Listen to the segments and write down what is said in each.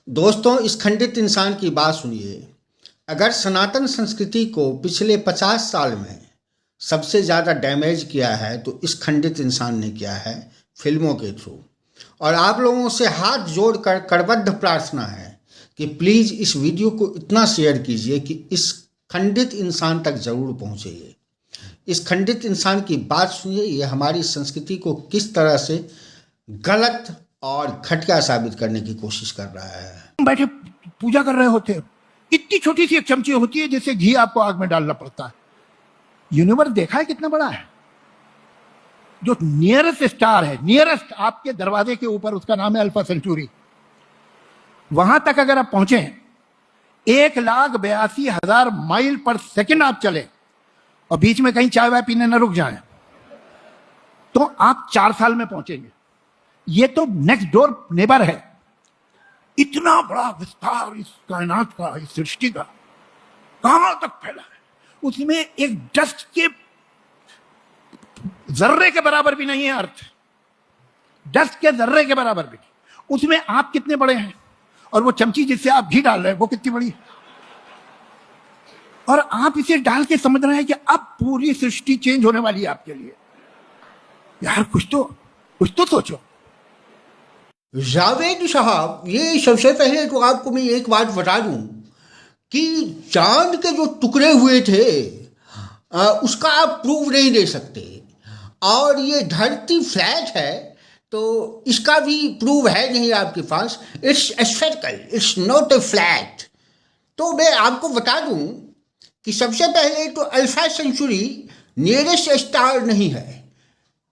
दोस्तों, इस खंडित इंसान की बात सुनिए। अगर सनातन संस्कृति को पिछले 50 साल में सबसे ज़्यादा डैमेज किया है तो इस खंडित इंसान ने किया है फिल्मों के थ्रू। और आप लोगों से हाथ जोड़कर करबद्ध प्रार्थना है कि प्लीज़ इस वीडियो को इतना शेयर कीजिए कि इस खंडित इंसान तक ज़रूर पहुँचे ये। इस खंडित इंसान की बात सुनिए, ये हमारी संस्कृति को किस तरह से गलत और घटिया साबित करने की कोशिश कर रहा है। बैठे पूजा कर रहे होते, इतनी छोटी सी एक चमची होती है जिससे घी आपको आग में डालना पड़ता है। यूनिवर्स देखा है कितना बड़ा है। जो नियरेस्ट स्टार है, नियरेस्ट आपके दरवाजे के ऊपर, उसका नाम है अल्फा सेंचुरी। वहां तक अगर आप पहुंचे 1,82,000 माइल पर सेकंड आप चले और बीच में कहीं चाय वाय पीने न रुक जाए तो आप 4 साल में पहुंचेंगे। ये तो नेक्स्ट डोर नेबर है। इतना बड़ा विस्तार इस कायनात का, इस सृष्टि का कहां तक फैला है, उसमें एक डस्ट के जर्रे के बराबर भी नहीं है अर्थ। डस्ट के जर्रे के बराबर भी नहीं। उसमें आप कितने बड़े हैं और वो चमची जिससे आप घी डाल रहे हैं वो कितनी बड़ी है। और आप इसे डाल के समझ रहे हैं कि अब पूरी सृष्टि चेंज होने वाली है आपके लिए। यार कुछ तो सोचो। जावेद साहब, ये सबसे पहले तो आपको मैं एक बात बता दूं कि चांद के जो टुकड़े हुए थे उसका आप प्रूफ नहीं दे सकते, और ये धरती फ्लैट है तो इसका भी प्रूफ है नहीं आपके पास। It's spherical, it's not a flat. तो मैं आपको बता दूं कि सबसे पहले तो अल्फा सेंचुरी नियरेस्ट स्टार नहीं है।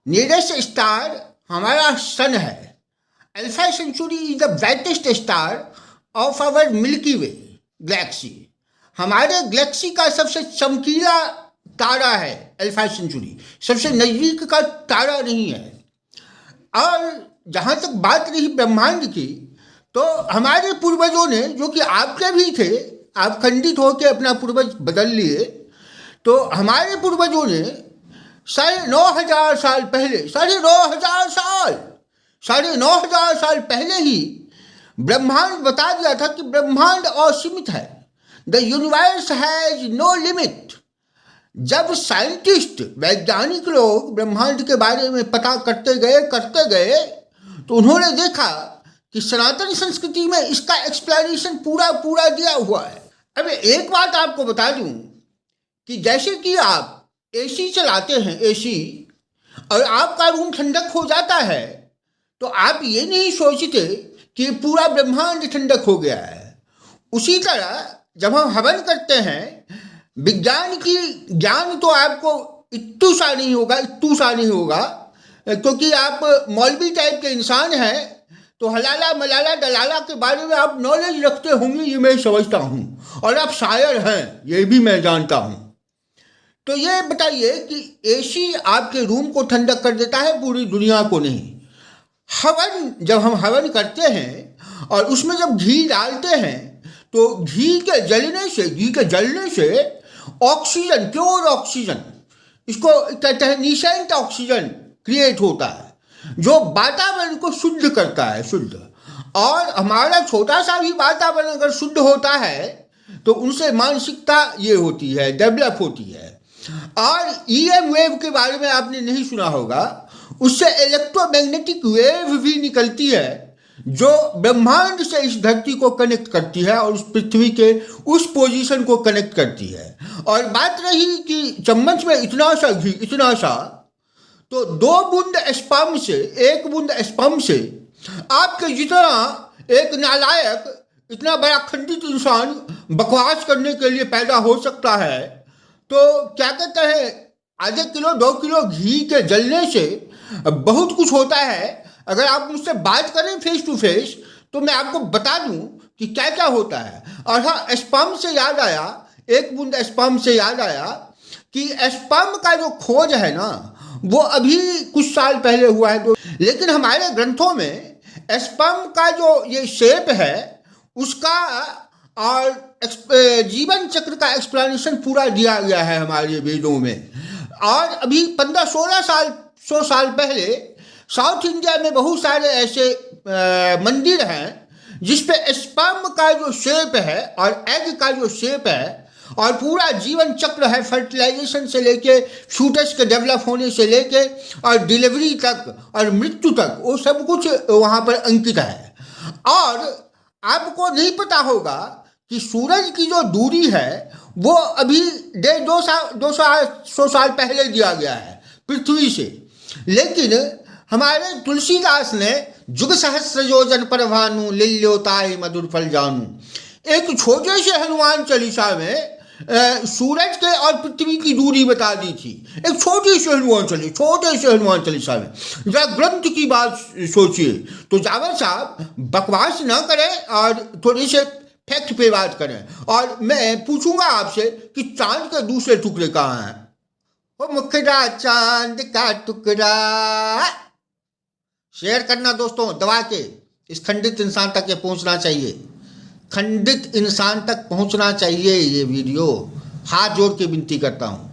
नियरेस्ट स्टार हमारा सन है। Alpha Centauri is the brightest star of our Milky Way galaxy. हमारे गैलेक्सी का सबसे चमकीला तारा है अल्फा सेंचुरी, सबसे नज़दीक का तारा नहीं है। और जहाँ तक बात रही ब्रह्मांड की, तो हमारे पूर्वजों ने, जो कि आपके भी थे, आप खंडित होकर अपना पूर्वज बदल लिए, तो हमारे पूर्वजों ने 9,500 साल पहले, 9,500 साल पहले ही ब्रह्मांड बता दिया था कि ब्रह्मांड असीमित है। The universe has no limit. जब साइंटिस्ट, वैज्ञानिक लोग ब्रह्मांड के बारे में पता करते गए तो उन्होंने देखा कि सनातन संस्कृति में इसका एक्सप्लेनेशन पूरा दिया हुआ है। अब एक बात आपको बता दूं कि जैसे कि आप एसी चलाते हैं, एसी, और आपका रूम ठंडक हो जाता है, तो आप ये नहीं सोचते कि पूरा ब्रह्मांड ठंडक हो गया है। उसी तरह जब हम हवन करते हैं, विज्ञान की ज्ञान तो आपको इत्तू सा नहीं होगा, क्योंकि आप मौलवी टाइप के इंसान हैं, तो हलाला मलाला दलाला के बारे में आप नॉलेज रखते होंगे, ये मैं समझता हूँ, और आप शायर हैं, ये भी मैं जानता हूँ। तो ये बताइए कि एसी आपके रूम को ठंडक कर देता है, पूरी दुनिया को नहीं। हवन, जब हम हवन करते हैं और उसमें जब घी डालते हैं तो घी के जलने से ऑक्सीजन, प्योर ऑक्सीजन, इसको कहते हैं नीसेंट ऑक्सीजन, क्रिएट होता है, जो वातावरण को शुद्ध करता है, शुद्ध। और हमारा छोटा सा भी वातावरण अगर शुद्ध होता है तो उनसे मानसिकता ये होती है, डेवलप होती है। और ईएम वेव के बारे में आपने नहीं सुना होगा, उससे इलेक्ट्रोमैग्नेटिक वेव भी निकलती है जो ब्रह्मांड से इस धरती को कनेक्ट करती है और उस पृथ्वी के उस पोजीशन को कनेक्ट करती है। और बात रही कि चम्मच में इतना सा घी, इतना सा, तो 2 बूंद स्पर्म से, 1 बूंद स्पर्म से आपके जितना एक नालायक, इतना बड़ा खंडित इंसान बकवास करने के लिए पैदा हो सकता है। तो क्या कहते हैं, आधे किलो 2 किलो घी के जलने से बहुत कुछ होता है। अगर आप मुझसे बात करें फेस टू फेस तो मैं आपको बता दूं कि क्या क्या होता है। और हाँ, स्पर्म से याद आया, 1 बूंद स्पर्म से याद आया कि स्पर्म का जो खोज है ना, वो अभी कुछ साल पहले हुआ है। लेकिन हमारे ग्रंथों में स्पर्म का जो ये शेप है उसका और जीवन चक्र का एक्सप्लेनेशन पूरा दिया गया है हमारे वेदों में। और अभी 15-16 साल पहले साउथ इंडिया में बहुत सारे ऐसे मंदिर हैं जिसपे स्पर्म का जो शेप है और एग का जो शेप है और पूरा जीवन चक्र है, फर्टिलाइजेशन से लेके फ्यूटस के डेवलप होने से लेके और डिलीवरी तक और मृत्यु तक, वो सब कुछ वहाँ पर अंकित है। और आपको नहीं पता होगा कि सूरज की जो दूरी है वो अभी 200 साल पहले दिया गया है पृथ्वी से, लेकिन हमारे तुलसीदास ने जुग सहस्र योजन पर भानु लिल्योताय मधुर फल जानू, एक छोटे से हनुमान चालीसा में सूरज के और पृथ्वी की दूरी बता दी थी, एक छोटे से हनुमान चालीसा में। जरा ग्रंथ की बात सोचिए। तो जावर साहब बकवास ना करें और थोड़ी से फैक्ट पे बात करें। और मैं पूछूंगा आपसे कि चांद के दूसरे टुकड़े कहाँ हैं? वो मुखड़ा चांद का टुकड़ा। शेयर करना दोस्तों दबा के, इस खंडित इंसान तक ये पहुंचना चाहिए, खंडित इंसान तक पहुंचना चाहिए ये वीडियो। हाथ जोड़ के विनती करता हूं।